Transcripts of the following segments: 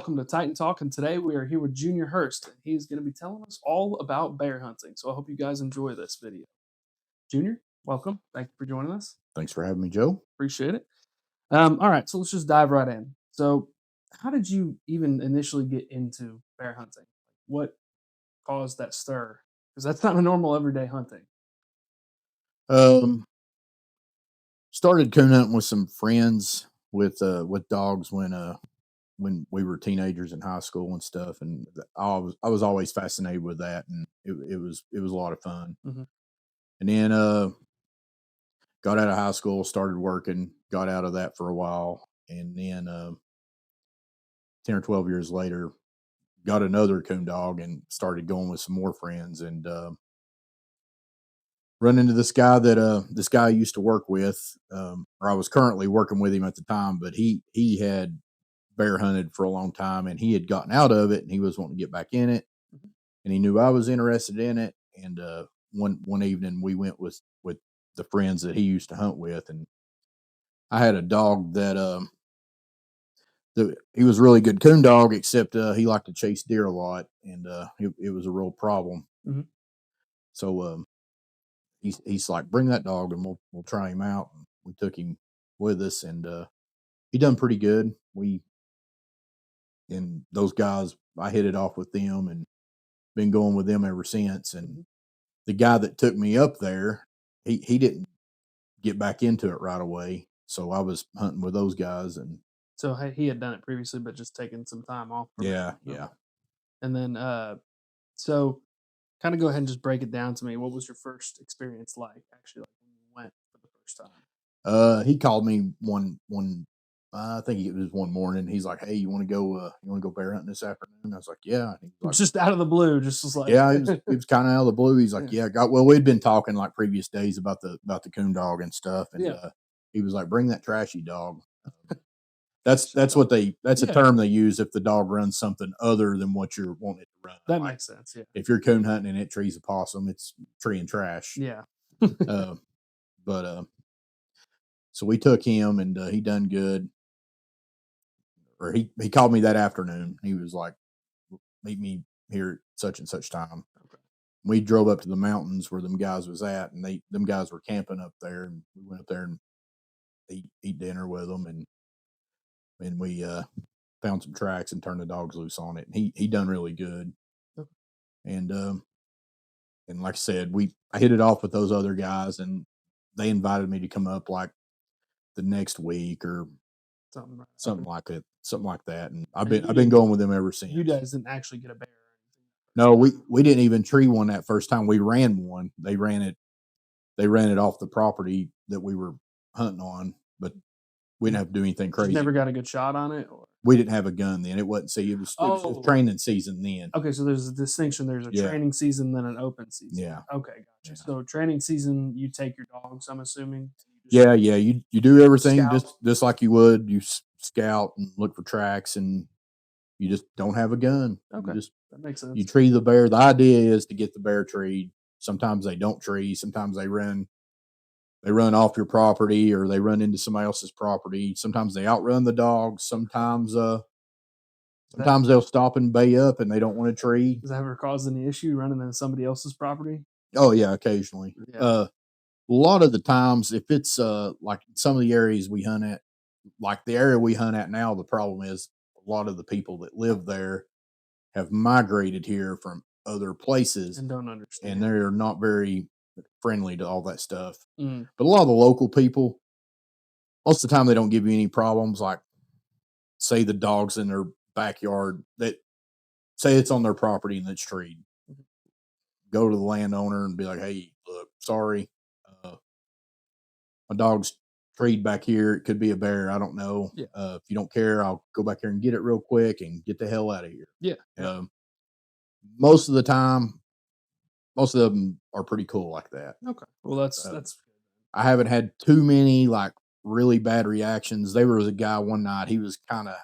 welcome to Titan Talk. And today we are here with Junior Hurst, and he's going to be telling us all about bear hunting. So I hope you guys enjoy this video. Junior, welcome. Thank you for joining us. Thanks for having me, Joe. Appreciate it. All right, so let's just dive right in. So, how did you even initially get into bear hunting? What caused that stir? Because that's not a normal everyday hunting. Started coon hunting with some friends with dogs when we were teenagers in high school and stuff, and I was always fascinated with that, and it was a lot of fun. Mhm. And then got out of high school, started working, got out of that for a while, and then 10 or 12 years later, got another coon dog and started going with some more friends and. Run into this guy I used to work with, or I was currently working with him at the time, but he had bear hunted for a long time and he had gotten out of it and he was wanting to get back in it, Mhm. and he knew I was interested in it. And one evening we went with the friends that he used to hunt with, and I had a dog that he was a really good coon dog, except he liked to chase deer a lot, and it was a real problem. Mhm. So he's like, bring that dog and we'll try him out. And we took him with us, and he done pretty good. And those guys, I hit it off with them and been going with them ever since. And Mhm. the guy that took me up there, he didn't get back into it right away. So I was hunting with those guys, and So he had done it previously, but just taking some time off from it. yeah, Okay. yeah. And then, so kind of go ahead and just break it down to me. What was your first experience like, actually, like when you went for the first time? He called me one. I think it was one morning. He's like, "Hey, you want to go? You want to go bear hunting this afternoon?" I was like, "Yeah." And he's like, Just out of the blue, just was like, "Yeah." It was kind of out of the blue. He's like, yeah, "Yeah, got well." We'd been talking like previous days about the coon dog and stuff, and yeah. he was like, "Bring that trashy dog." That's So, what that's a yeah, term they use if the dog runs something other than what you're wanting it to run. that Like makes sense. Yeah, if you're coon hunting and it trees a possum, it's tree and trash. yeah. Uh, but so we took him, and he done good. Or he called me that afternoon. He was like, "Meet me here at such and such time." Okay. We drove up to the mountains where them guys was at, and them guys were camping up there, and we went up there and eat dinner with them, and we found some tracks and turned the dogs loose on it. And he done really good, Okay. and like I said, I hit it off with those other guys, and they invited me to come up like the next week or Something right something like that. And And I've been going with them ever you since. guys didn't actually get a bear or anything the No, first time. we didn't even tree one that first time. We ran one. They ran it off the property that we were hunting on, but we didn't have to do anything Just crazy. never got a good shot on it. Or We didn't have a gun then. It wasn't. See, it was just oh, training season then. okay. So there's a distinction. There's a Yeah, training season, then an open season. yeah, Okay, gotcha. yeah, So training season, you take your dogs. I'm assuming. You just yeah, yeah. You do everything scout. just like you would. You scout and look for tracks, and you just don't have a gun. Okay, that makes You sense. tree the bear. The idea is to get the bear treed. Sometimes they don't tree. Sometimes they run off your property or they run into somebody else's property. Sometimes they outrun the dogs. That Sometimes they'll stop and bay up and they don't want a tree. Does that ever cause any issue running into somebody else's property? Oh yeah, occasionally. Yeah. A lot of the times, if it's like some of the areas we hunt at, like the area we hunt at now, the problem is a lot of the people that live there have migrated here from other places, And don't and understand. they're not very friendly to all that stuff. Mm. But a lot of the local people, most of the time, they don't give you any problems. Like, say the dogs in their backyard, that say it's on their property and it's treed. Mhm. Go to the landowner and be like, "Hey, look, sorry, uh, my dog's treed back here. It could be a bear. I don't know. Yeah. If you don't care, I'll go back here and get it real quick and get the hell out of here." Yeah. Yeah. Um, most of the time, most of them are pretty cool like that. Okay. Well, that's Uh, that's I haven't had too many like really bad reactions. There was a guy one night. He was kind of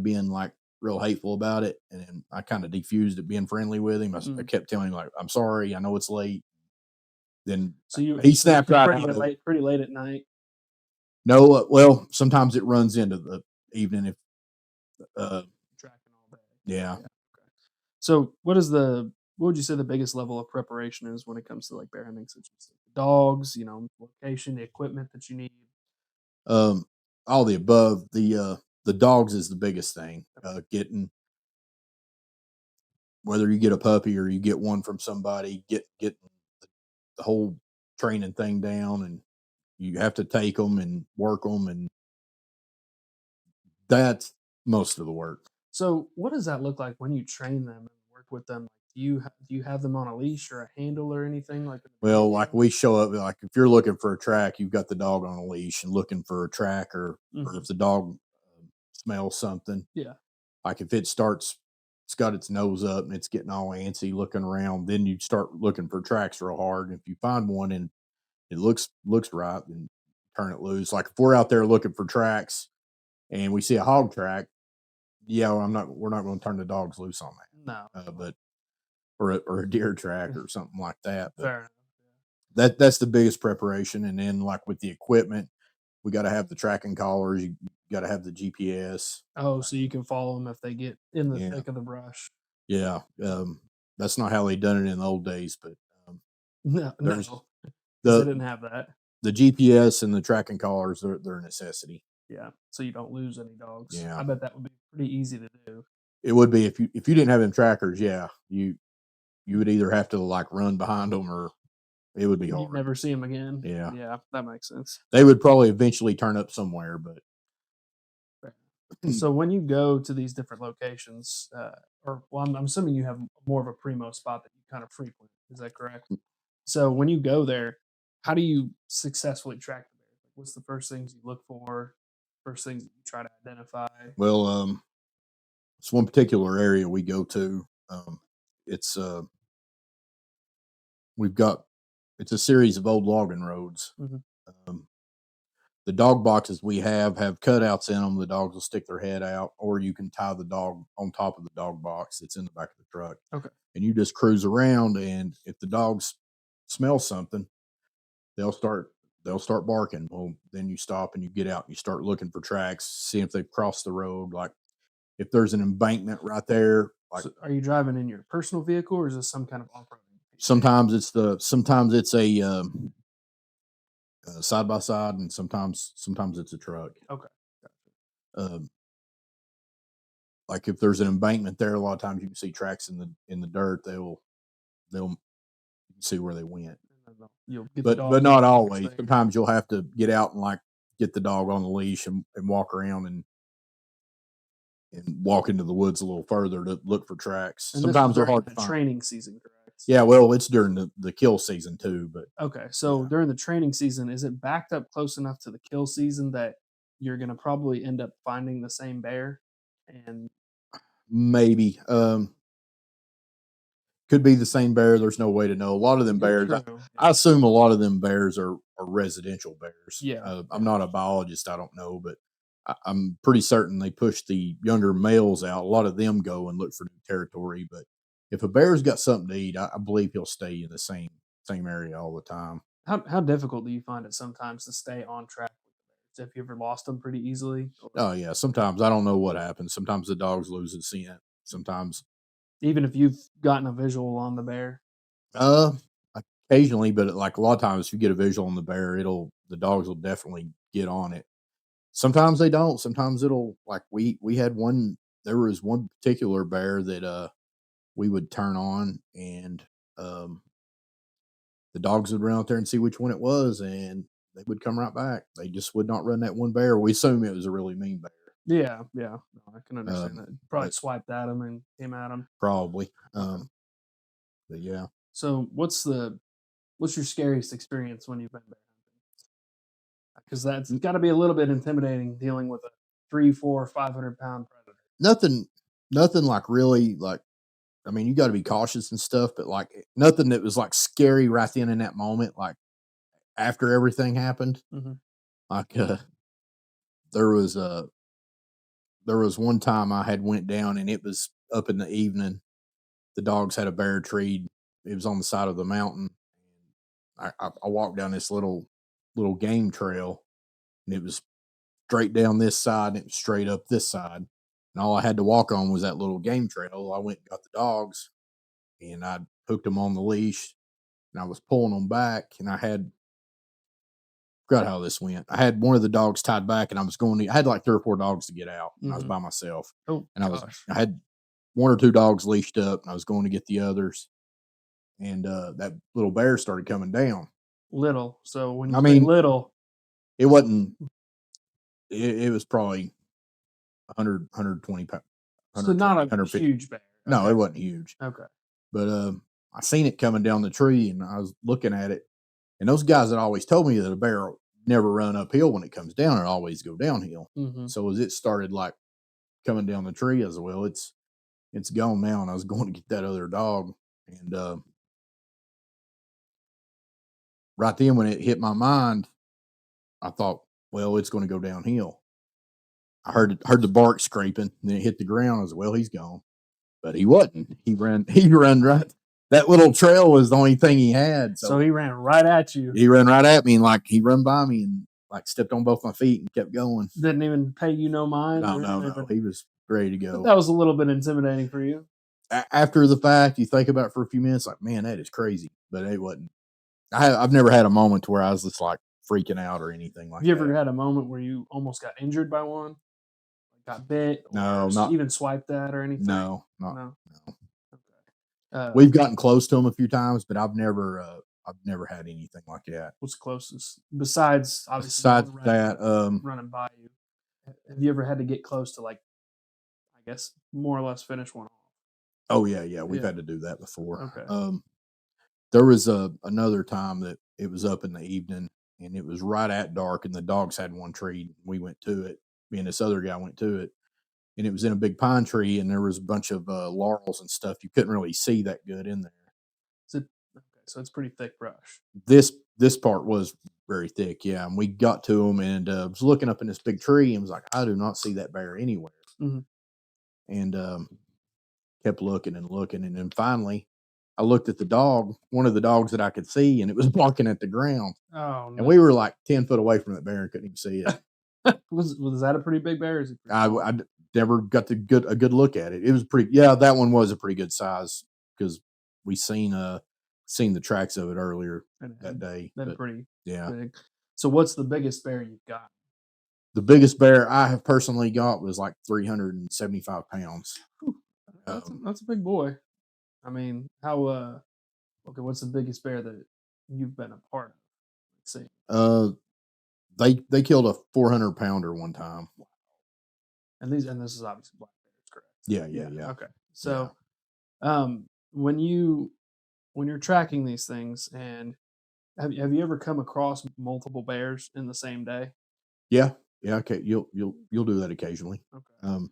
being like real hateful about it, and I kind of defused it, being friendly with him. I mm. kept telling him like, "I'm sorry. I know it's late." Then So you he snapped right pretty out of it. pretty late at night. No, well, sometimes it runs into the evening. tracking all day. Yeah. Yeah. Okay. So, what would you say the biggest level of preparation is when it comes to like bear hunting, such as like, the dogs, location, the equipment that you need? Um, all the above. The dogs is the biggest thing. Getting whether you get a puppy or you get one from somebody, get the whole training thing down, and you have to take them and work them, and that's most of the work. So, what does that look like when you train them and work with them? Like, do you have them on a leash or a handle or anything like in the Well, like beginning? we show up, like if you're looking for a track, you've got the dog on a leash and looking for a track, or Hmm. if the dog smells something, Yeah. like if it starts, it's got its nose up and it's getting all antsy looking around, then you start looking for tracks real hard. And if you find one and it looks right, then turn it loose. Like if we're out there looking for tracks and we see a hog track, yeah, we're not going to turn the dogs loose on No. that. But or a deer track or something like that. But Fair enough. that's the biggest preparation. And then like with the equipment, we got to have the tracking collars. You got to have the GPS. Oh, so you can follow them if they get in the Yeah, thick of the brush. yeah. That's not how they done it in the old days, but um, No, there's no, because they the didn't have that. the GPS and the tracking collars. They're a necessity. Yeah, so you don't lose any dogs. Yeah, I bet that would be pretty easy to do. it would be if you didn't have them trackers. Yeah, you would either have to like run behind them or it would be You'd hard. never see them again. Yeah, Yeah, that makes sense. they would probably eventually turn up somewhere, but Fair. So when you go to these different locations, or well, I'm assuming you have more of a primo spot that you kind of frequent. Is that correct? So when you go there, how do you successfully track the bear? Like, what's the first things you look for? First things that you try to identify? well, it's one particular area we go to. It's we've got it's a series of old logging roads. Hmm. Um, the dog boxes we have cutouts in them. The dogs will stick their head out, or you can tie the dog on top of the dog box that's in the back of the truck, Okay. and you just cruise around. And if the dogs smell something, they'll start they'll start barking. Well, then you stop and you get out and you start looking for tracks, see if they've crossed the road. Like if there's an embankment right there, like So are you driving in your personal vehicle, or is this some kind of off-roading vehicle? sometimes it's a side by side, and sometimes it's a truck. Okay. Gotcha. Um, like if there's an embankment there, a lot of times you can see tracks in the dirt. They'll you can see where they went, And then you'll get the but dog not leash and always. everything. Sometimes you'll have to get out and like get the dog on the leash and walk around and walk into the woods a little further to look for tracks. And this is Sometimes they're during hard to the find. training season, correct? Yeah, well, it's during the kill season too, but Okay, so yeah, during the training season, is it backed up close enough to the kill season that you're gonna probably end up finding the same bear? And maybe could be the same bear. There's no way to know. A lot of them yeah, bears, true. I assume a lot of them bears are residential bears. Yeah, I'm yeah. not a biologist. I don't know, but I'm pretty certain they push the younger males out. A lot of them go and look for new territory. But if a bear's got something to eat, I believe he'll stay in the same area all the time. How difficult do you find it sometimes to stay on track with the bears? Have you ever lost them pretty easily, or Oh yeah, sometimes I don't know what happens. Sometimes the dogs lose the scent. Sometimes, even if you've gotten a visual on the bear? uh, occasionally, but like a lot of times, if you get a visual on the bear, the dogs will definitely get on it. Sometimes they don't. Sometimes it'll like we had one. There was one particular bear that we would turn on, and um the dogs would run out there and see which one it was, and they would come right back. They just would not run that one bear. We assume it was a really mean bear. Yeah, yeah. No, I can understand that. Probably But swiped at him and came at him. probably. Okay. But yeah. So what's your scariest experience when you've been bear hunting? Because that's got to be a little bit intimidating dealing with a 3, 4, 500 pound predator. Nothing nothing like really like I mean, you gotta be cautious and stuff, but like nothing that was like scary right then in that moment, like after everything happened. Hmm. Like there was there was one time I had went down and it was up in the evening. The dogs had a bear tree. It was on the side of the mountain. I walked down this little game trail and it was straight down this side and it was straight up this side. and all I had to walk on was that little game trail. I went and got the dogs, and I hooked them on the leash, and I was pulling them back, and forgot how this went. I had one of the dogs tied back, and I had like 3 or 4 dogs to get out, and I was Mhm. by myself, Oh and gosh. I had 1 or 2 dogs leashed up, and I was going to get the others, and that little bear started coming down. Little. So when you I say mean, little, it wasn't. It was probably 100, 120 pounds, so not 120, a 150. huge bear. No, Okay. it wasn't huge, Okay. but I seen it coming down the tree, and I was looking at it. And those guys had always told me that a bear never run uphill when it comes down; it always go downhill. Mhm. So as it started like coming down the tree, I was well, it's gone now, and I was going to get that other dog, and right then when it hit my mind, I thought, well, it's going to go downhill. I heard the bark scraping, and then it hit the ground. I was well, he's gone, but he wasn't. He ran. He ran right. That little trail was the only thing he had. So So he ran right at you. he ran right at me, and like he run by me and like stepped on both my feet and kept going. Didn't even pay you no mind. No, Or no, didn't no. even, He was ready to but go. that was a little bit intimidating for you. After the fact, you think about it for a few minutes, like, man, that is crazy. But it wasn't. I've never had a moment where I was just like freaking out or anything like Have you ever that. had a moment where you almost got injured by one? Got bit or No, not even swiped at or anything? no, not No. no. Okay. We've gotten close to them a few times, but I've never had anything like that. What's closest besides obviously Besides one that, running by you? Have you ever had to get close to, like, I guess more or less finish one off? oh yeah, yeah, we've Yeah. had to do that before. Okay. There was another time that it was up in the evening and it was right at dark, and the dogs had one tree. We went to it. Me and this other guy went to it, and it was in a big pine tree, and there was a bunch of laurels and stuff. You couldn't really see that good in there. So okay, so it's pretty thick brush. This part was very thick, yeah. And we got to him, and was looking up in this big tree, and was like, I do not see that bear anywhere. Mhm. And kept looking and looking, and then finally, I looked at the dog, one of the dogs that I could see, and it was barking at the ground. Oh, And no. we were like 10 foot away from that bear and couldn't even see it. Was that a pretty big bear? Or is it pretty small? Never got a good look at it. It was pretty. Yeah, that one was a pretty good size because we seen the tracks of it earlier And it that had day. been But pretty yeah, big. So what's the biggest bear you've got? the biggest bear I have personally got was like 375 pounds. Whew, Um, that's a big boy. I mean, how okay, what's the biggest bear that you've been a part of? Let's see. uh, they killed a 400 pounder one time. And this is obviously black bears, correct? Yeah, yeah, yeah, Okay. yeah, So when you're tracking these things, and have you ever come across multiple bears in the same day? yeah, yeah. Okay, you'll do that occasionally. Okay. Um,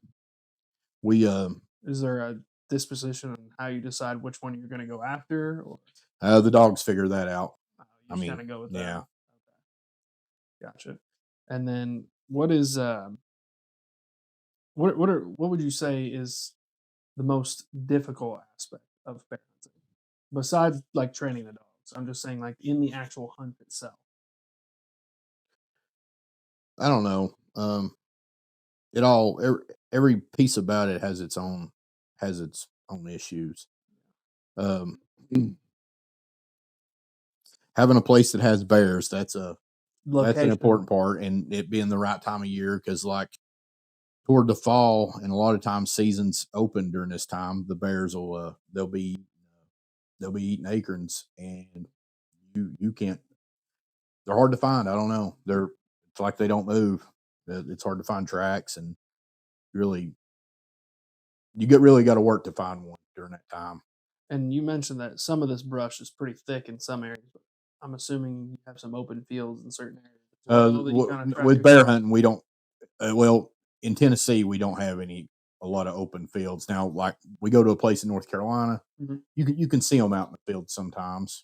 we Is there a disposition on how you decide which one you're going to go after, or the dogs figure that out. you I just kind mean, of go with that? yeah. Okay, gotcha. And then what is what would you say is the most difficult aspect of bear hunting besides like training the dogs? I'm just saying, like, in the actual hunt itself. I don't know. It all every piece about it has its own issues. Um, having a place that has bears, that's an Location. important part, and it being the right time of year because like toward the fall, and a lot of times seasons open during this time, the bears will they'll be eating acorns, and you can't. They're hard to find. I don't know. It's like they don't move. It's hard to find tracks, and really really got to work to find one during that time. And you mentioned that some of this brush is pretty thick in some areas, but I'm assuming you have some open fields in certain areas as well that you kind of track With bear across. hunting, we don't. Well, in Tennessee, we don't have a lot of open fields now. Like we go to a place in North Carolina, Mhm. you can see them out in the field sometimes.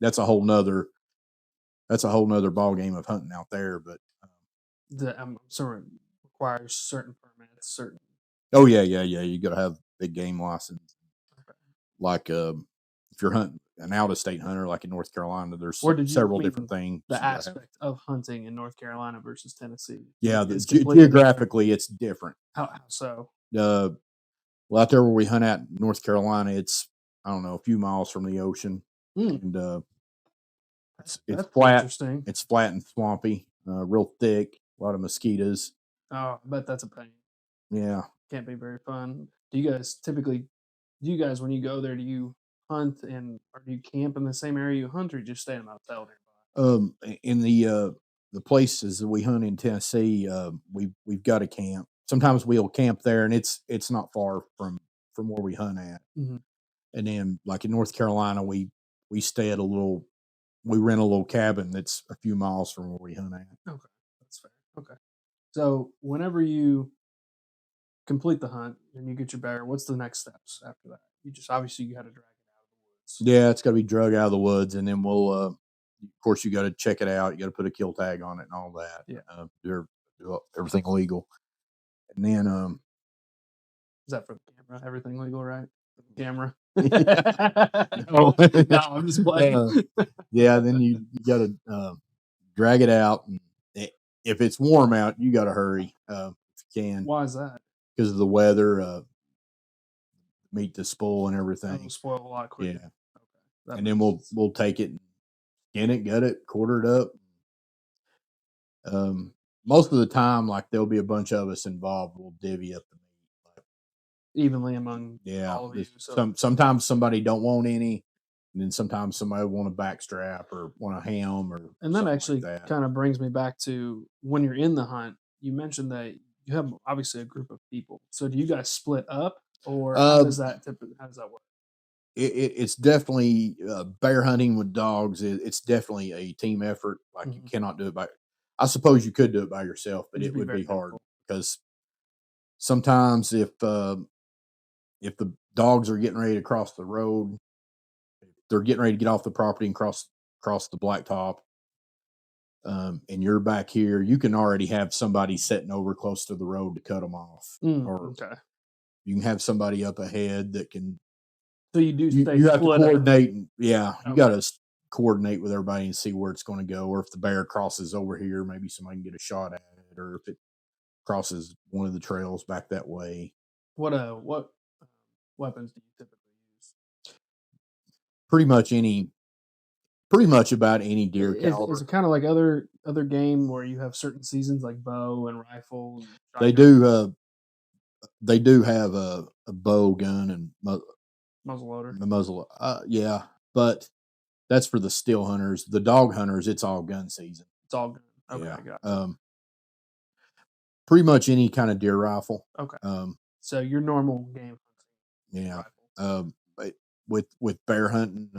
That's a whole nother ball game of hunting out there. But That I'm sorry requires certain permits, certain. oh yeah, yeah, yeah, you got to have big game license. Okay. Like if you're hunting an out of state hunter, like in North Carolina, there's Or did you? I several mean, different things. the you gotta have. aspect of hunting in North Carolina versus Tennessee. Yeah, It's completely different. geographically, it's different. How so? Well, out there where we hunt at in North Carolina, it's I don't know a few miles from the ocean, Mm, and it's that's flat. interesting. It's flat and swampy, real thick, a lot of mosquitoes. Oh, I bet that's a pain. Yeah. Can't be very fun. Do you guys typically? Do you guys when you go there? Do you hunt and or do you camp in the same area you hunt, or you just stay in a motel nearby? In the places that we hunt in Tennessee, we've got a camp. Sometimes we'll camp there, and it's not far from where we hunt at. Mhm. And then, like in North Carolina, we stay at we rent a little cabin that's a few miles from where we hunt at. Okay, that's fair. Okay, so whenever you complete the hunt and you get your bear, what's the next steps after that? You just obviously you got to drag it out of the woods. Yeah, it's got to be drug out of the woods, and then we'll. Of course, you got to check it out. You got to put a kill tag on it and all that. Yeah. Do everything legal, and then Is that for the camera? Everything legal, right? For the camera. No. No, I'm just playing. Yeah, then you got to drag it out, and if it's warm out, you got to hurry if you can Why is that? because of the weather, meat to spoil and everything. It'll spoil a lot quicker. Yeah, Okay. That and then makes sense. we'll take it, skin it, gut it, quarter it up. Most of the time, like there'll be a bunch of us involved. We'll divvy up the meat. Like, Evenly among yeah, all of you. So sometimes somebody don't want any, and then sometimes somebody want a backstrap or want a ham or and that something actually like that. kind of brings me back to when you're in the hunt, you mentioned that you have obviously a group of people. So do you guys split up or how does that work? It's definitely bear hunting with dogs. It's definitely a team effort. Like you Mhm. cannot do it by. I suppose you could do it by yourself, but It'd it be would very be hard difficult. because sometimes if the dogs are getting ready to cross the road, they're getting ready to get off the property and cross the blacktop, and you're back here, you can already have somebody sitting over close to the road to cut them off, or Okay. you can have somebody up ahead that can. So you do stay You have to split up. coordinate, and yeah, you Okay. got to coordinate with everybody and see where it's going to go, or if the bear crosses over here, maybe somebody can get a shot at it, or if it crosses one of the trails back that way. What weapons do you typically use? Pretty much pretty much about any deer Is caliber. it kind of like other game where you have certain seasons like bow and rifle and They shotgun, do. They do have a bow gun and muzzleloader? muzzle. Yeah, but that's for the still hunters. The dog hunters, it's all gun season. It's all gun. Okay, Yeah. gotcha. Pretty much any kind of deer rifle. Okay. Um, So your normal game hunting yeah. rifle. But with bear hunting,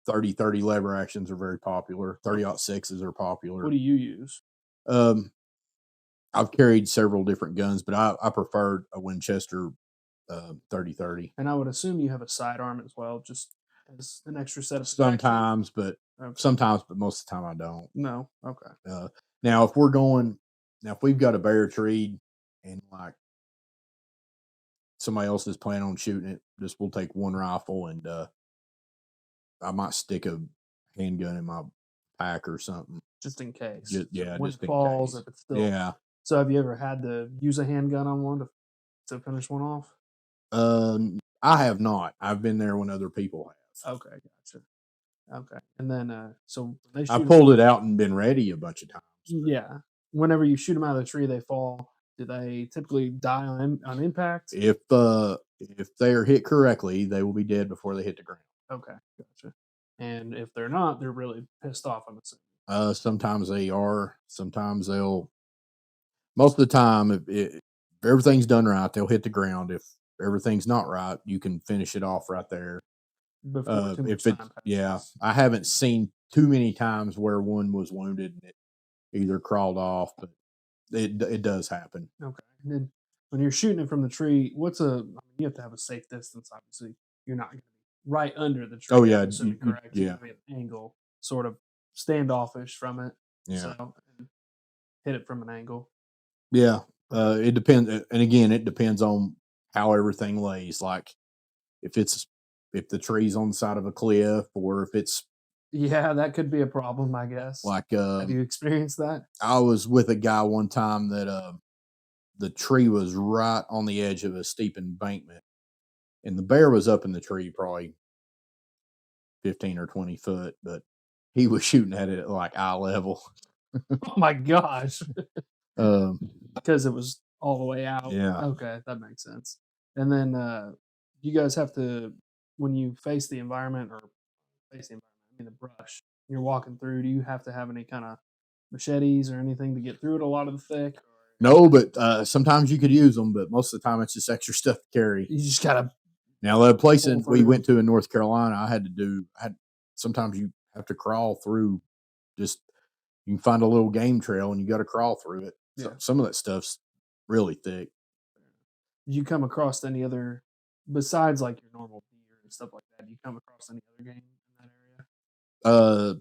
30 lever actions are very popular. 30-06s are popular. What do you use? Um, I've carried several different guns, but I prefer a Winchester 30-30. And I would assume you have a sidearm as well, just as an extra set of protection. Sometimes, but Okay. most of the time I don't. No. Okay. Now, if we've got a bear tree and like somebody else is planning on shooting it, just we'll take one rifle and I might stick a handgun in my pack or something. Just in case. Yeah, When just it in falls, case. if it's still. Yeah. So have you ever had to use a handgun on one to finish one off? I have not. I've been there when other people have. Okay, gotcha. Okay, and then so they I shoot. pulled it out and been ready a bunch of times. Yeah, whenever you shoot them out of the tree, they fall. Do they typically die on impact? If they are hit correctly, they will be dead before they hit the ground. Okay, gotcha. And if they're not, they're really pissed off. I'm assuming. Sometimes they are. Sometimes they'll. Most of the time, if everything's done right, they'll hit the ground. If everything's not right, you can finish it off right there. Before too much If it's time passes. yeah, I haven't seen too many times where one was wounded and it either crawled off, but it does happen. Okay. And then when you're shooting it from the tree, you have to have a safe distance, obviously. You're not going to be right under the tree. Oh yeah, I'm assuming, correct? yeah, You're going to be at an angle, sort of standoffish from it. yeah, So and hit it from an angle. yeah. It depends, and again, it depends on how everything lays. Like if it's if the tree's on the side of a cliff or if it's Yeah, that could be a problem, I guess. like Have you experienced that? I was with a guy one time that the tree was right on the edge of a steep embankment, and the bear was up in the tree probably 15 or 20 foot, but he was shooting at it at like eye level. Oh my gosh. Um, Because it was all the way out. yeah. Okay, that makes sense. And then you guys have to when you face the environment or face the environment, I mean the brush, you're walking through, do you have to have any kind of machetes or anything to get through it a lot of the thick? Or No, but sometimes you could use them, but most of the time it's just extra stuff to carry. you just gotta Now, the place pull we through? went to in North Carolina, I had sometimes you have to crawl through. Just you can find a little game trail and you got to crawl through it. So Yeah. some of that stuff's really thick. Did you come across any other besides like your normal deer and stuff like that? Do you come across any other game in that area? Uh,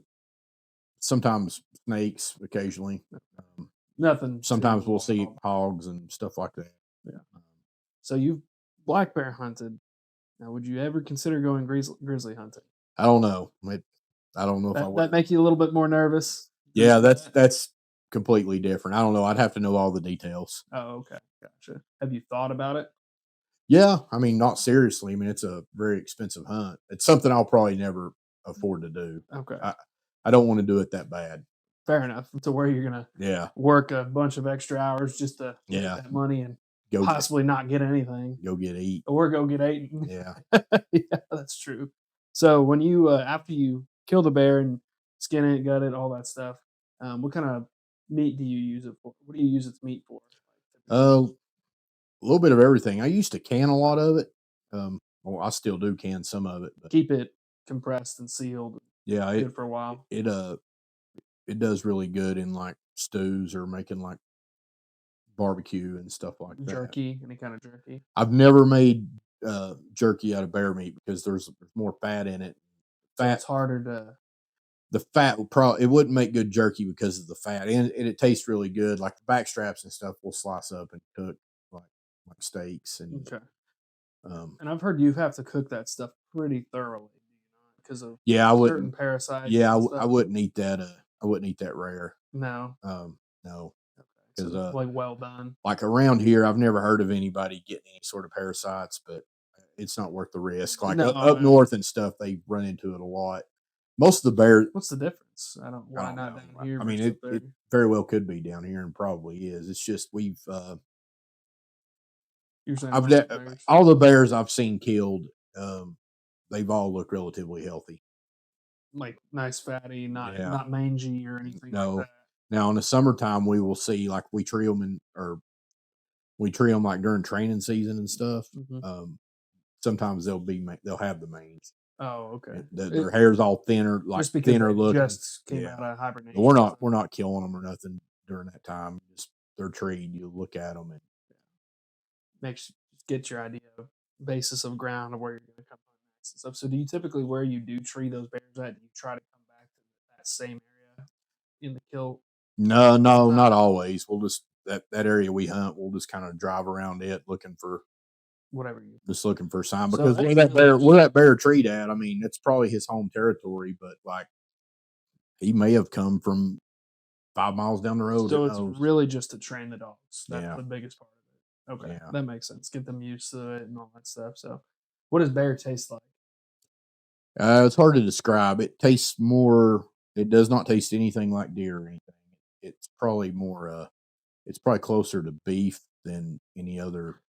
sometimes snakes, occasionally. Um, Nothing. sometimes too we'll see wild. hogs and stuff like that. Yeah. Um, So you've black bear hunted. Now, would you ever consider going grizzly hunting? I don't know. I don't know if I That would. make you a little bit more nervous? Yeah, Grizzly? that's completely different. I don't know. I'd have to know all the details. Oh, okay, gotcha. Have you thought about it? Yeah, I mean, not seriously. I mean, it's a very expensive hunt. It's something I'll probably never afford to do. Okay, I don't want to do it that bad. fair enough. To where you're gonna Yeah, work a bunch of extra hours just to make yeah. that money and Go get, possibly not get anything, go get eat. or go get eaten. Yeah. Yeah, that's true. So when you after you kill the bear and skin it, gut it, all that stuff, what kind of meat do you use it for? What do you use its meat for? A little bit of everything. I used to can a lot of it. Well, I still do can some of it, but Keep it compressed and sealed, yeah, good for a while. it it does really good in like stews or making like barbecue and stuff like that. Jerky, any kind of jerky. I've never made jerky out of bear meat because there's more fat in it. So Fat it's harder to. the fat would probably it wouldn't make good jerky because of the fat, and it tastes really good. Like the back straps and stuff, will slice up and cook like like steaks, and Okay. um, And I've heard you have to cook that stuff pretty thoroughly, do you not? Because of yeah, I certain wouldn't. parasites Yeah, and I stuff. wouldn't eat that. I wouldn't eat that rare. No. No, Okay. because So like well done. like around here, I've never heard of anybody getting any sort of parasites, but it's not worth the risk. Like No. up north and stuff, they run into it a lot. Most of the bears, What's the difference? I don't. I Why don't not know. down here I mean, versus up there? it very well could be down here and probably is. It's just You're saying I've most of the bears? all the bears I've seen killed, they've all looked relatively healthy. Like nice fatty, not Yeah. not mangy or anything No. like that. Now in the summertime, we will see like we tree them we tree them like during training season and stuff. Mhm. Sometimes they'll have the mange. Oh, okay. Their hair's all thinner, like Just because thinner they looking. just came Yeah. out of hibernation. We're not killing them or nothing during that time. Just they're treed. You look at them and makes get your idea of basis of ground of where you're going to come from next and stuff. So, do you typically where you do tree those bears at? Do you try to come back to that same area in the kill? no, Sometimes. not always. We'll just that area we hunt. We'll just kind of drive around it looking for Whatever you. a sign So because that's really where that bear treed at. I mean, it's probably his home territory, but like he may have come from 5 miles down the road. So Who it's knows? really just to train the dogs. That's Yeah. the biggest part of it. Okay, Yeah. that makes sense. Get them used to it and all that stuff. So, what does bear taste like? It's hard to describe. It tastes more. It does not taste anything like deer or anything. It's probably more. It's probably closer to beef than any other.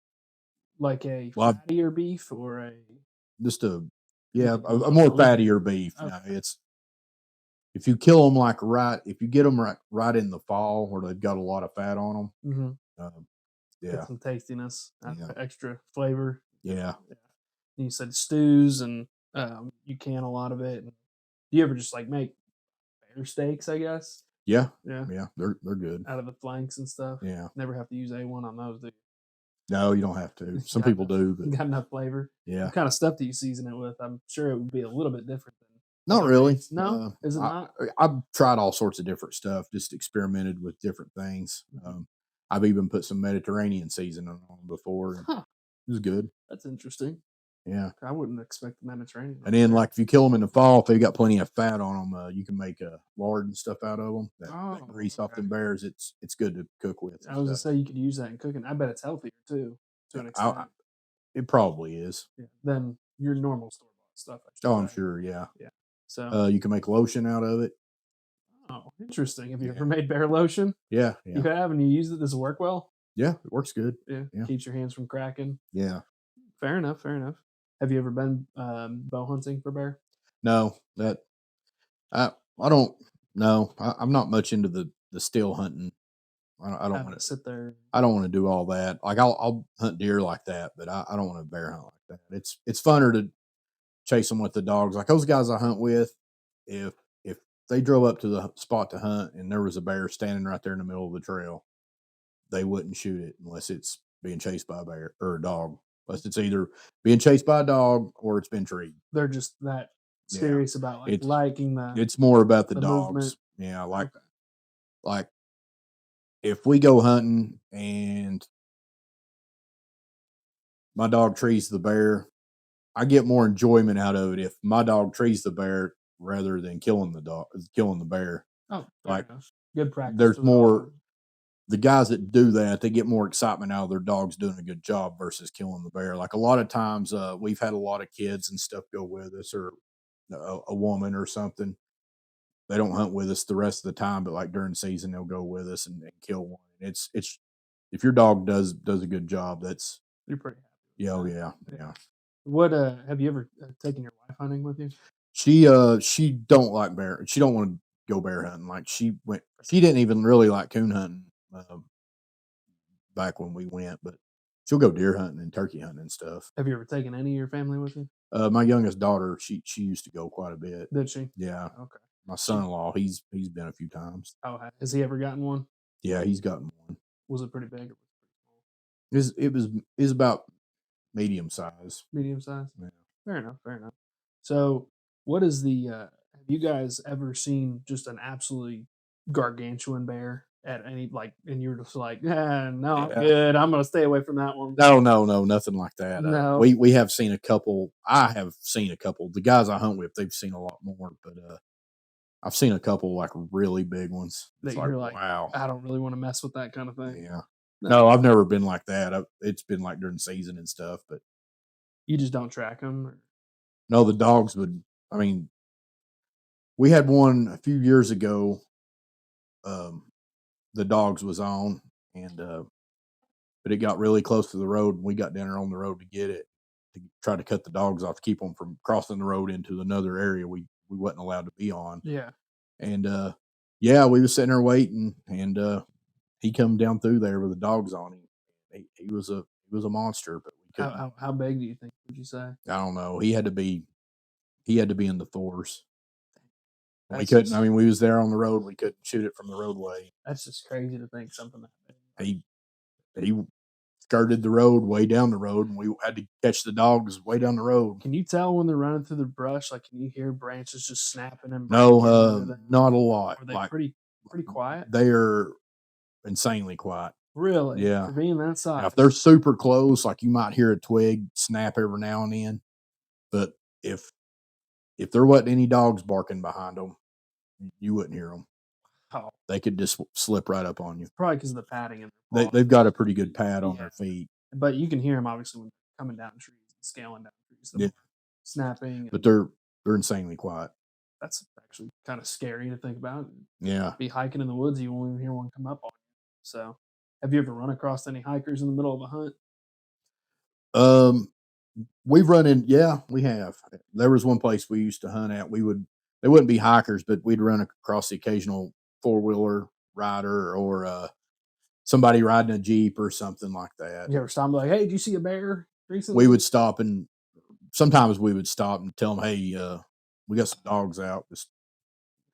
Like a Well, fattier beef or a just a like a more fattier beef. Okay. No, it's if you kill them like if you get them right in the fall where they've got a lot of fat on them. Mm-hmm. Yeah, Get some tastiness, Yeah. extra flavor. yeah. And you said stews and you can a lot of it. Do you ever just like make bear steaks? I guess. Yeah, Yeah. yeah, they're good. Out of the flanks and stuff. Yeah, Never have to use A1 on those, do you? no, you don't have to. Some Got people do, but Got enough flavor. yeah, What kind of stuff do you season it with? I'm sure it would be a little bit different than not other really. meats. No, is it not? I've tried all sorts of different stuff, just experimented with different things. I've even put some Mediterranean seasoning on before. And Huh. it was good. That's interesting. Yeah. I wouldn't expect the Mediterranean. And then, like, if you kill them in the fall, if they got plenty of fat on them, you can make lard and stuff out of them. That Oh, grease off okay. them bears, it's good to cook with. I And was gonna stuff. say you could use that in cooking. I bet it's healthier too, to Yeah, an extent. it probably is. Yeah, than your normal store bought stuff. I Oh, should I'm say. sure. Yeah. Yeah. So, You can make lotion out of it. oh, interesting. Have you Yeah. ever made bear lotion? Yeah. You Yeah. have, and you use it. Does it work well? Yeah. It works good. Yeah. Yeah. Keeps your hands from cracking. Yeah. Fair enough. Fair enough. Have you ever been bow hunting for bear? No, that I don't know. I'm not much into the still hunting. I don't Having want to to. sit there. I don't want to do all that. Like I'll hunt deer like that, but I don't want to bear hunt like that. It's funner to chase them with the dogs. Like those guys I hunt with, if they drove up to the spot to hunt and there was a bear standing right there in the middle of the trail, they wouldn't shoot it unless it's being chased by a bear or a dog. Unless it's either being chased by a dog or it's been treed. They're just that Yeah, serious about it's liking the it's more about the movement. dogs. Yeah, like Okay. like if we go hunting and my dog trees the bear, I get more enjoyment out of it if my dog trees the bear rather than killing the bear. Oh, fair Like enough. Good practice there's for the more dog. the guys that do that, they get more excitement out of their dogs doing a good job versus killing the bear. Like a lot of times, we've had a lot of kids and stuff go with us, or a woman or something. They don't hunt with us the rest of the time, but like during the season, they'll go with us and kill one. It's if your dog does a good job, that's You're pretty happy yeah, oh with yeah, that. yeah. What have you ever taken your wife hunting with you? She don't like bear. She don't want to go bear hunting. Like she didn't even really like coon hunting back when we went, but she'll go deer hunting and turkey hunting and stuff. Have you ever taken any of your family with you? My youngest daughter, she used to go quite a bit. Did she? Yeah, Okay. my son-in-law, he's been a few times. Oh, has he ever gotten one? Yeah, he's gotten one. Was it pretty big or It was about medium size. medium size? Yeah. Fair enough. Fair enough. So, what is the? Have you guys ever seen just an absolutely gargantuan bear at any like? And you're just like, no, I'm Yeah. good. I'm gonna stay away from that one. No, nothing like that. No. We have seen a couple. I have seen a couple. The guys I hunt with, they've seen a lot more, but I've seen a couple like really big ones. That It's you're like, like, wow. I don't really want to mess with that kind of thing. Yeah. No, No, I've never been like that. It's been like during season and stuff, but you just don't track them. Or, no, the dogs would. I mean, we had one a few years ago. Um, the dogs was on, and but it got really close to the road, and we got down there on the road to get it to try to cut the dogs off to keep them from crossing the road into another area we wasn't allowed to be on. yeah. And yeah, we was sitting there waiting, and he come down through there with the dogs on him. He was a monster, but we couldn't. How big do you think? Would you say? I don't know. He had to be in the fours. We That's couldn't. just, I mean, we was there on the road. We couldn't shoot it from the roadway. that's just crazy to think something that big. He skirted the road way down the road, and we had to catch the dogs way down the road. Can you tell when they're running through the brush? Like, can you hear branches just snapping and No, breaking under them? not a lot. Are they Like pretty quiet? they are insanely quiet. Really? Yeah. For being that Now, size. if they're super close, like you might hear a twig snap every now and then, but if there wasn't any dogs barking behind them, you wouldn't hear them. Oh, They could just slip right up on you. probably because of the padding in their paws. They've got a pretty good pad on Yeah. their feet, But you can hear them obviously when they're coming down trees and scaling down trees. Yeah. Snapping. but they're insanely quiet. That's actually kind of scary to think about. Yeah. Be hiking in the woods, you won't even hear one come up on you. So, have you ever run across any hikers in the middle of a hunt? We've run in. Yeah, we have. There was one place we used to hunt at. They wouldn't be hikers, but we'd run across the occasional four-wheeler rider or somebody riding a Jeep or something like that. You ever stop and be like, "Hey, did you see a bear recently?" We would stop, and sometimes we would stop and tell them, "Hey, we got some dogs out. Just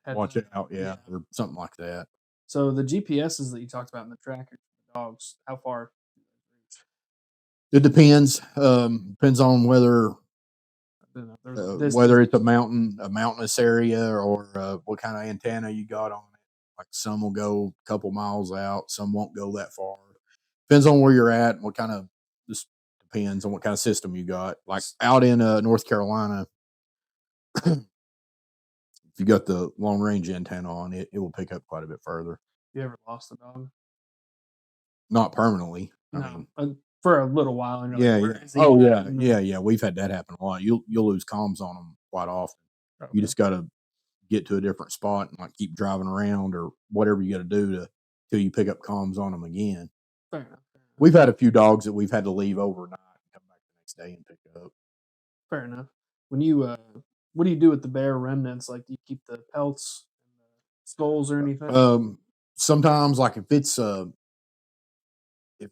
Heads watch up. it out." Yeah, or something like that. So the GPSs that you talked about in the trackers, the dogs, how far? It depends. Depends on whether There's whether it's a mountainous area, or what kind of antenna you got on it. Like some will go a couple miles out, some won't go that far. Depends on where you're at, and what kind of just depends on what kind of system you got. Like out in North Carolina, if you got the long range antenna on it, it will pick up quite a bit further. You ever lost a dog? Not permanently. I No, mean, for a little while. And you're yeah, like, yeah. where is he Oh, at? yeah, And yeah, then- yeah. We've had that happen a lot. You'll lose comms on them quite often. Okay. You just got to get to a different spot and like keep driving around or whatever you got to do to till you pick up comms on them again. Fair enough. We've had a few dogs that we've had to leave overnight and come back the next day and pick up. Fair enough. When you, what do you do with the bear remnants? Like, do you keep the pelts, and the skulls, or anything? Sometimes like if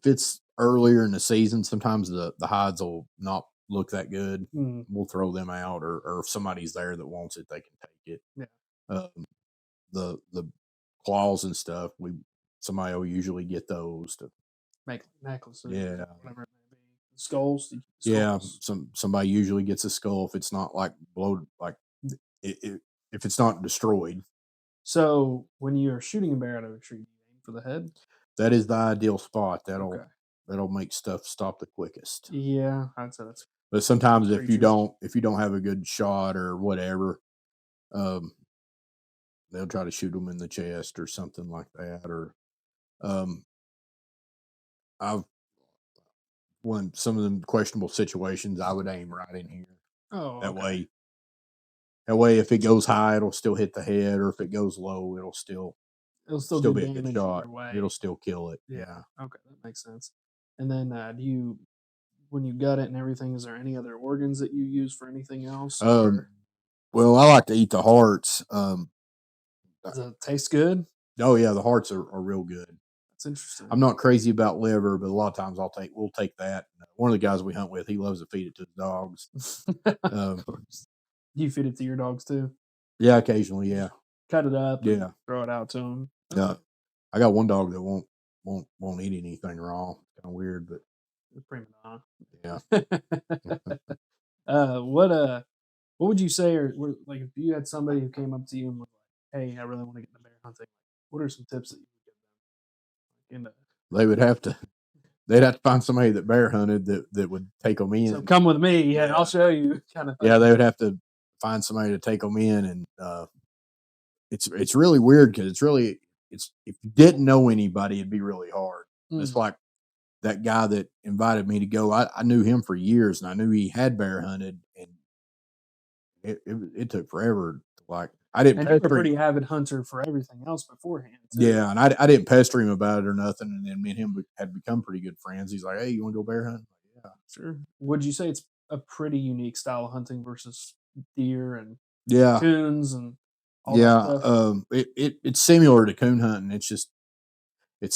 it's earlier in the season, sometimes the hides will not look that good. Mm, We'll throw them out, or if somebody's there that wants it, they can take it. yeah, The claws and stuff, somebody will usually get those to make necklaces, yeah. whatever it may be. Skulls, do you keep Yeah, skulls? somebody usually gets a skull if it's not like blown, like if it's not destroyed. So when you're shooting a bear out of a tree, you aim for the head. That is the ideal spot. That'll Okay. that'll make stuff stop the quickest. Yeah, I'd say that's But sometimes if you creatures. don't have a good shot or whatever, um, they'll try to shoot them in the chest or something like that. Or um, I've when some of them questionable situations, I would aim right in here. Oh, That okay. way, that way, if it goes high, it'll still hit the head, or if it goes low, it'll It'll still still do be a good damage shot. either way. It'll still kill it. Yeah. Yeah. Okay, that makes sense. And then, do you, when you gut it and everything, is there any other organs that you use for anything else? Um. Well, I like to eat the hearts. Does it taste good? Oh yeah, the hearts are real good. That's interesting. I'm not crazy about liver, but a lot of times we'll take that. One of the guys we hunt with, he loves to feed it to his dogs. Of course. You feed it to your dogs too. Yeah, occasionally, yeah, Cut it up. And yeah. throw it out to them. I got one dog that won't eat anything raw. Kind of weird, but Prima donna. yeah. What would you say, like if you had somebody who came up to you and was like, "Hey, I really want to get into bear hunting," what are some tips that you would give them? They would have to. They'd have to find somebody that bear hunted that would take them in. So come with me, and Yeah. I'll show you. Kind of thing. Yeah, they would have to find somebody to take them in, and it's really weird because it's if you didn't know anybody, it'd be really hard. It's Mm. like that guy that invited me to go. I knew him for years, and I knew he had bear hunted, and it took forever. Like I didn't And you were a pester him. pretty avid hunter for everything else beforehand, too. Yeah, and I didn't pester him about it or nothing. And then me and him had become pretty good friends. He's like, "Hey, you want to go bear hunting?" I'm like, Sure. Would you say it's a pretty unique style of hunting versus deer and yeah, coons and all yeah, that stuff? It's similar to coon hunting. It's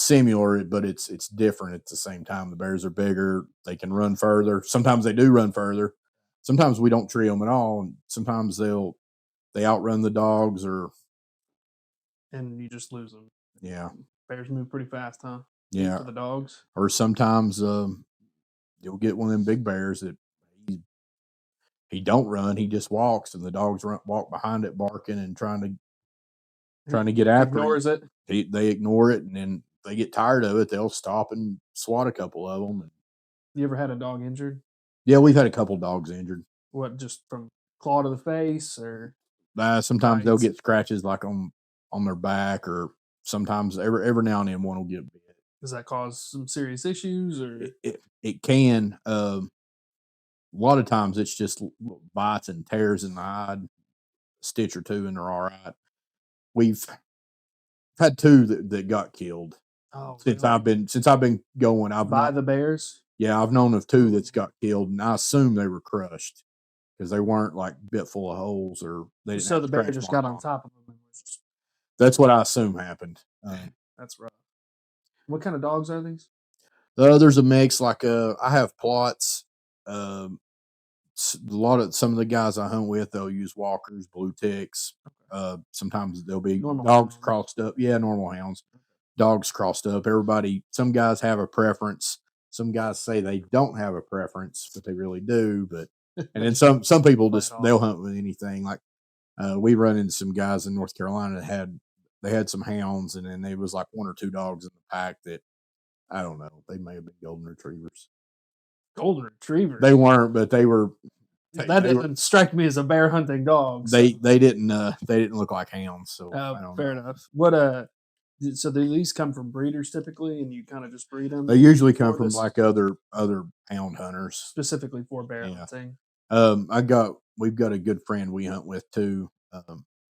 similar, but it's different at the same time. The bears are bigger. They can run further. Sometimes they do run further. Sometimes we don't tree them at all, and sometimes they outrun the dogs. Or And you just lose them. yeah, Bears move pretty fast, huh? yeah, For the dogs. or sometimes you'll get one of them big bears that he don't run. He just walks, and the dogs walk behind it, barking and trying to get after him. Ignores it. They ignore it, and then they get tired of it. They'll stop and swat a couple of them. And You ever had a dog injured? yeah, we've had a couple dogs injured. What, just from claw to the face, or Sometimes they'll bites? get scratches like on their back, or sometimes every now and then one will get bit. Does that cause some serious issues, or It can. A lot of times it's just little bites and tears in the hide, a stitch or two, and they're all right. We've had two that got killed oh, since really? I've been going. By the bears? I've known of two that's got killed, and I assume they were crushed because they weren't like bit full of holes, or they didn't So have the bear scratch just marks got on on 'em. top of them and was just That's what I assume happened. that's rough. What kind of dogs are these? There's a mix. Like I have plots. Um, some of the guys I hunt with, they'll use walkers, blue ticks. Sometimes there'll be Normal dogs hounds. crossed up. Yeah, normal hounds. Dogs crossed up. Everybody. Some guys have a preference. Some guys say they don't have a preference, but they really do. But and then some people Play it just off. they'll hunt with anything. Like we run into some guys in North Carolina that had some hounds, and then there was like one or two dogs in the pack that I don't know. They may have been golden retrievers. Golden retrievers. They weren't, but they were. That they doesn't strike me as a bear hunting dog. So. They didn't look like hounds. So I don't Fair know. enough. What so do these come from breeders typically, and you kind of just breed them? They usually come Or from this like other hound hunters. specifically for bear Yeah. hunting. We've got a good friend we hunt with too.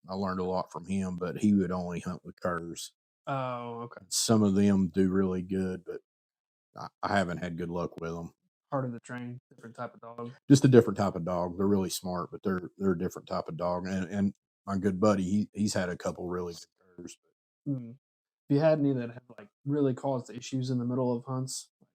I learned a lot from him, but he would only hunt with curs. Oh, okay. Some of them do really good, but I haven't had good luck with them. Harder to train, different type of dog. Just a different type of dog. They're really smart, but they're a different type of dog. And my good buddy, he's had a couple really good curs. Hmm. Have you had any that have like really caused issues in the middle of hunts, just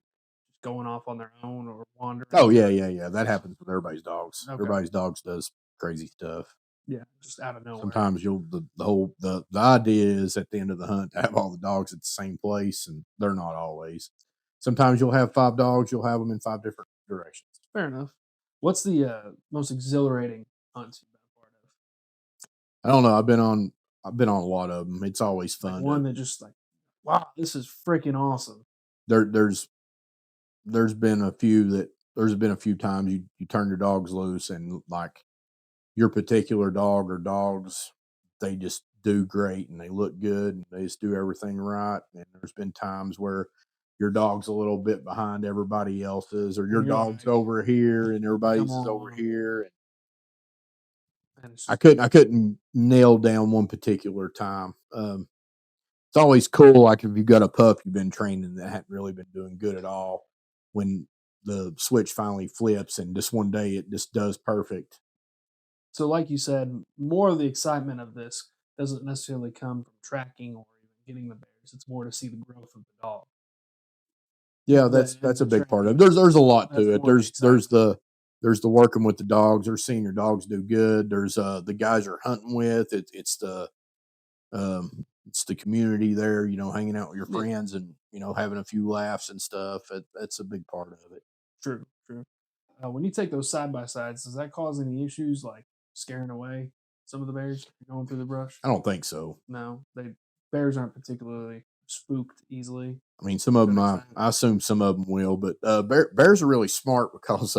going off on their own or wandering? Oh yeah. That happens with everybody's dogs. Okay. Everybody's dogs does crazy stuff. Yeah, just out of nowhere. Sometimes the idea is at the end of the hunt to have all the dogs at the same place, and they're not always. Sometimes you'll have 5 dogs, you'll have them in 5 different directions. Fair enough. What's the most exhilarating hunt you've been part of? I don't know. I've been on a lot of them. It's always fun. Like one that just like, wow, this is freaking awesome. There's been a few times you turn your dogs loose and like your particular dog or dogs, they just do great and they look good and they just do everything right. And there's been times where your dog's a little bit behind everybody else's, or your And you're dog's like, over here and everybody's come over on. here. And it's I just, couldn't nail down one particular time. It's always cool, like if you've got a pup you've been training that hadn't really been doing good at all, when the switch finally flips and just one day it just does perfect. so like you said, more of the excitement of this doesn't necessarily come from tracking or even getting the bears. It's more to see the growth of the dog. Yeah, The- and that's a the big part of it. training. There's a lot That's to it. more of the There's the working with the dogs. There's seeing your dogs do good. There's the guys you're hunting with. It's the community there. You know, hanging out with your Yeah. friends and having a few laughs and stuff. That's a big part of it. True, true. When you take those side by sides, does that cause any issues like scaring away some of the bears going through the brush? I don't think so. No, bears aren't particularly spooked easily. I mean, some of them, I assume some of them will, but bears are really smart because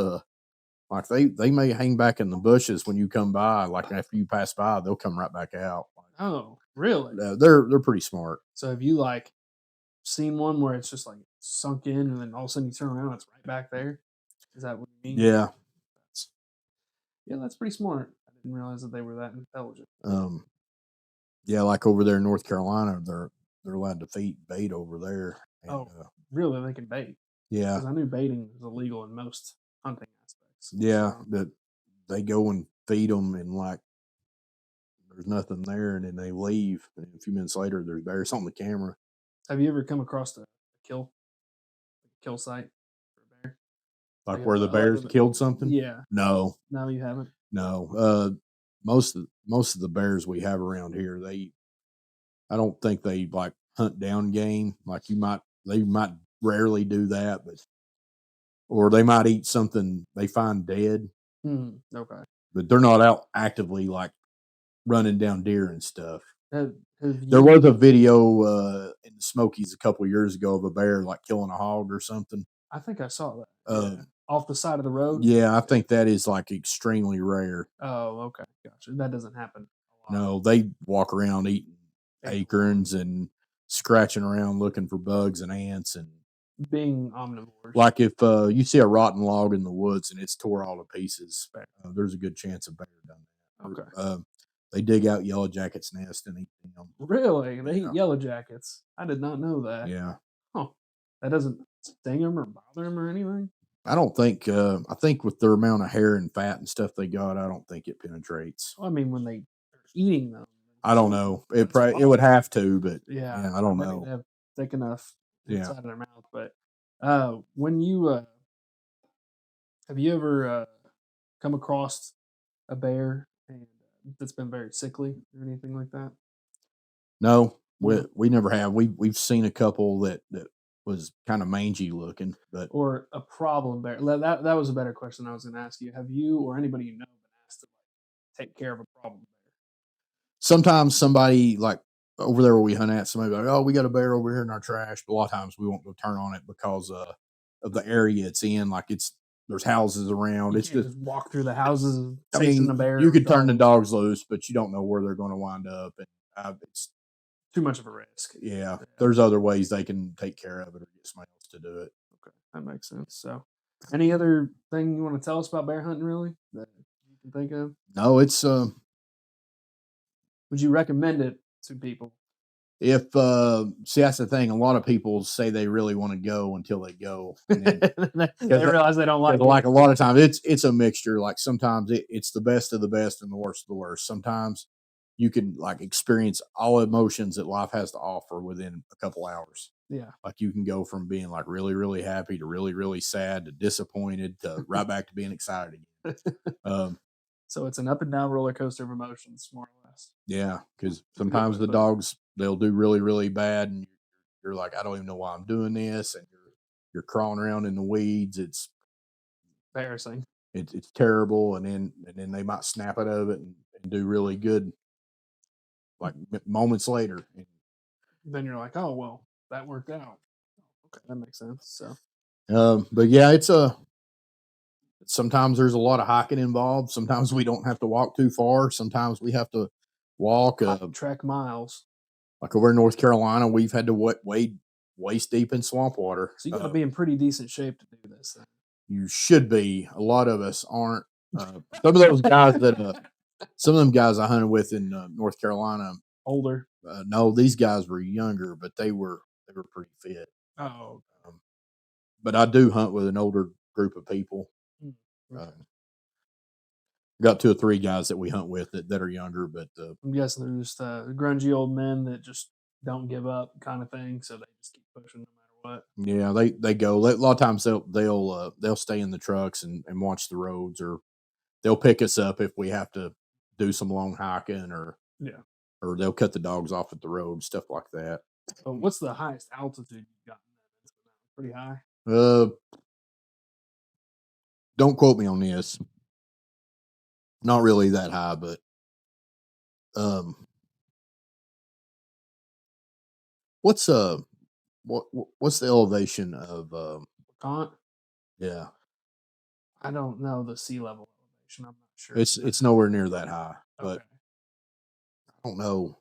like they may hang back in the bushes when you come by. Like after you pass by, they'll come right back out. Oh, really? They're pretty smart. So have you like seen one where it's just like sunk in and then all of a sudden you turn around, it's right back there? Is that what you mean? Yeah. Yeah, that's pretty smart. I didn't realize that they were that intelligent. Yeah, like over there in North Carolina, they're allowed to feed bait over there. And, really? They can bait? Yeah. Because I knew baiting is illegal in most hunting aspects. Yeah, so. but they go and feed them, and like there's nothing there, and then they leave. And a few minutes later, there's bears on the camera. Have you ever come across a kill site for a bear? Like where the bears killed something? Yeah. No, you haven't. No. Most of the bears we have around here, I don't think they like hunt down game. Like they might rarely do that, or they might eat something they find dead. Okay. But they're not out actively like running down deer and stuff. There was a video in the Smokies a couple of years ago of a bear like killing a hog or something. I think I saw that. Off the side of the road? Yeah, I think that is like extremely rare. Oh, okay. Gotcha. That doesn't happen a lot. No, they walk around eating acorns and scratching around looking for bugs and ants and being omnivores. Like if you see a rotten log in the woods and it's tore all to pieces, there's a good chance a bear done that. Okay. They dig out yellow jackets' nest and eat them. Really? They eat yellow jackets? I did not know that. Yeah. Oh, that doesn't sting them or bother them or anything? I don't think. I think with their amount of hair and fat and stuff they got, I don't think it penetrates. Well, I mean, when they're eating them. I don't know. It would have to, but yeah, I don't know. They have thick enough inside Yeah. of their mouth. But when you have you ever come across a bear and that's been very sickly or anything like that? No, we never have. We've seen a couple that was kind of mangy looking, but Or a problem bear. That was a better question I was going to ask you. Have you or anybody you know been asked to like take care of a problem bear? sometimes somebody like over there where we hunt at, somebody like, oh, we got a bear over here in our trash. But a lot of times we won't go turn on it because of the area it's in. Like it's there's houses around. You It's can't just, just walk through the houses I chasing mean, a bear. you with could turn the dogs. dogs loose, but you don't know where they're going to wind up. And it's, Too much of a risk. yeah, Yeah. there's other ways they can take care of it or get somebody else to do it. Okay, that makes sense. So, any other thing you want to tell us about bear hunting, really, that you can think of? No, it's, Would you recommend it to people? if, see, that's the thing. A lot of people say they really want to go until they go. And then, They realize they don't like it. like a lot of times it's a mixture. Like sometimes it's the best of the best and the worst of the worst. Sometimes you can like experience all emotions that life has to offer within a couple hours. Yeah. Like you can go from being like really, really happy to really, really sad to disappointed to right back to being excited again. So it's an up and down roller coaster of emotions, more or less. Yeah, because That's a good sometimes way the to put it. dogs they'll do really, really bad, and you're like, I don't even know why I'm doing this, and you're crawling around in the weeds. Embarrassing. It's terrible, and then they might snap out of it and do really good, like moments later. Then you're like, oh well, that worked out. Okay, that makes sense. So But yeah, it's a. Sometimes there's a lot of hiking involved. Sometimes we don't have to walk too far. Sometimes we have to walk. trek miles. Like over in North Carolina, we've had to wade waist deep in swamp water. So you got to be in pretty decent shape to do this thing. You should be. A lot of us aren't. Some of those guys some of them guys I hunted with in North Carolina. Older. No, these guys were younger, but they were pretty fit. Oh. But I do hunt with an older group of people. Okay. Got 2 or 3 guys that we hunt with that are younger, but I'm guessing they're just grungy old men that just don't give up, kind of thing. So they just keep pushing no matter what. yeah, they go. A lot of times they'll stay in the trucks and watch the roads, or they'll pick us up if we have to do some long hiking, or they'll cut the dogs off at the road, stuff like that. So what's the highest altitude you've gotten? Pretty high. Don't quote me on this. Not really that high, but what's what's the elevation of Cont? yeah. I don't know the sea level elevation. I'm not sure. It's nowhere near that high, but okay. I don't know.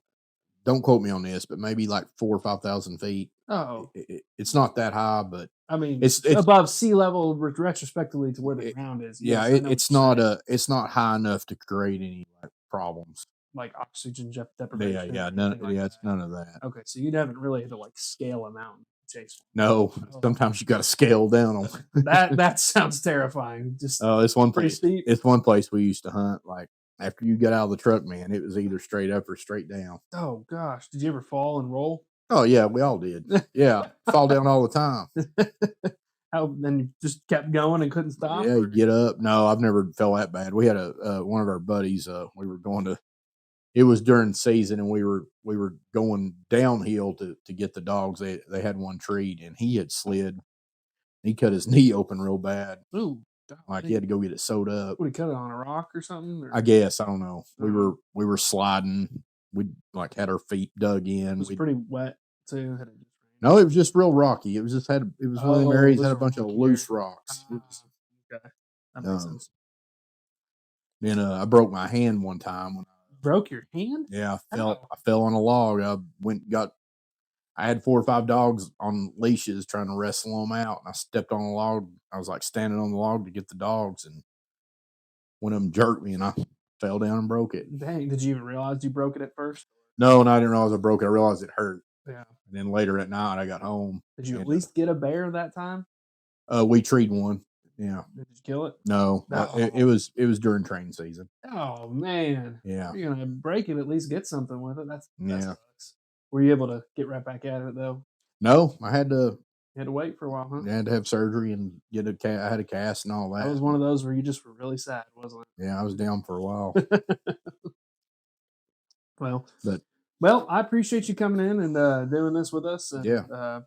Don't quote me on this, but maybe like 4,000 or 5,000 feet. Oh, It's not that high, but I mean, it's above sea level retrospectively to where the ground is. yeah, Yes, I know what it's you're not saying. it's not high enough to create any like problems. Like oxygen Yeah, deprivation. yeah, or none, anything like yeah, it's that. none of that. Okay, so you haven't really had to like scale a mountain to chase one. No, sometimes you got to scale down on that sounds terrifying. Just it's one pretty place. steep. It's one place we used to hunt. Like after you got out of the truck, man, it was either straight up or straight down. Oh gosh, did you ever fall and roll? Oh yeah, we all did. Yeah, fall down all the time. How then you just kept going and couldn't stop? Yeah, you get up. No, I've never fell that bad. We had one of our buddies. We were going to. It was during season, and we were going downhill to get the dogs. They had one treed, and he had slid. He cut his knee open real bad. Ooh, Like he had to go get it sewed up. Would he cut it on a rock or something? Or? I guess I don't know. Uh-huh. We were sliding. We like had our feet dug in. It was pretty wet too. Had it just rained? No, it was just real rocky. It was just it was one of them areas that had a bunch of rocky loose area. rocks. Okay, that makes sense. Then I broke my hand one time when Broke your hand? I fell on a log. I had 4 or 5 dogs on leashes trying to wrestle them out, and I stepped on a log. I was like standing on the log to get the dogs, and one of them jerked me, and I fell down and broke it. Dang! Did you even realize you broke it at first? No, I didn't realize I broke it. I realized it hurt. Yeah. And then later at night, I got home. Did you at least get a bear that time? We treed one. Yeah. Did you kill it? No, it was during training season. Oh man! Yeah. You're gonna break it. At least get something with it. That Yeah. sucks. Were you able to get right back at it though? No, I had to. You had to wait for a while, huh? I had to have surgery and get I had a cast and all that. That was one of those where you just were really sad, wasn't it? Yeah, I was down for a while. Well, I appreciate you coming in and doing this with us. And, Yeah.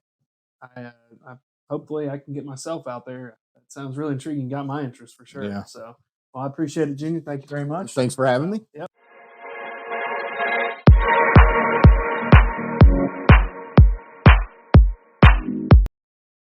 I hopefully I can get myself out there. That sounds really intriguing. Got my interest for sure. Yeah. So, well, I appreciate it, Junior. Thank you very much. Thanks for having me. Yep.